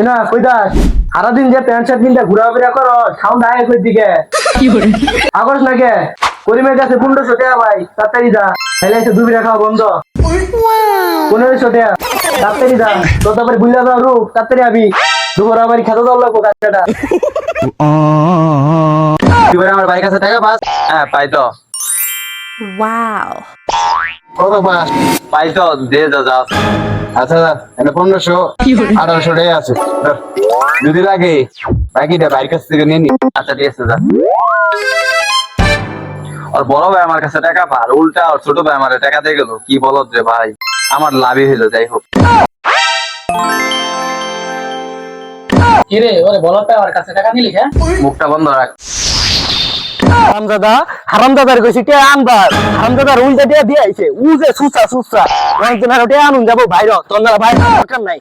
না কই দাস সারাদিন যে প্যান্ট শার্ট কিনতে ঘোরাফেরা করো সাউন্ড আয় কই দিকে আগস না কে করিমের কাছে 1500 টাকা ভাই তাড়াতাড়ি যা তাহলে এসে দুবি রাখা বন্ধ 1500 টাকা তাড়াতাড়ি যা তো তারপরে বুঝলা দাও রূপ তাড়াতাড়ি আবি দুপুর আমার খেতে দাও লাগবো কাজটা এবার আমার ভাই কাছে টাকা পাস হ্যাঁ পাই তো Wow. কত পাস পাই তো দে যা আচ্ছা এনে 1500 1800 টাকা আছে ধর। যদি লাগে বাকিটা বাইরের কাছ থেকে নিয়ে নি আচ্ছা ঠিক আছে যা আর বড় ভাই আমার কাছে টাকা পার উল্টা আর ছোট ভাই আমার টাকা দিয়ে গেল কি বলত রে ভাই আমার লাভই হইলো যাই হোক কিরে ওরে বলতে আমার কাছে টাকা নিলি হ্যাঁ মুখটা বন্ধ রাখ হারামদাদার কইছি কে আনবার হারামদাদার উল্টা দিয়ে আইছে উ যে সুসা ওই জন্য আনুন যাবো বাইরে তোর না ভাই দরকার নাই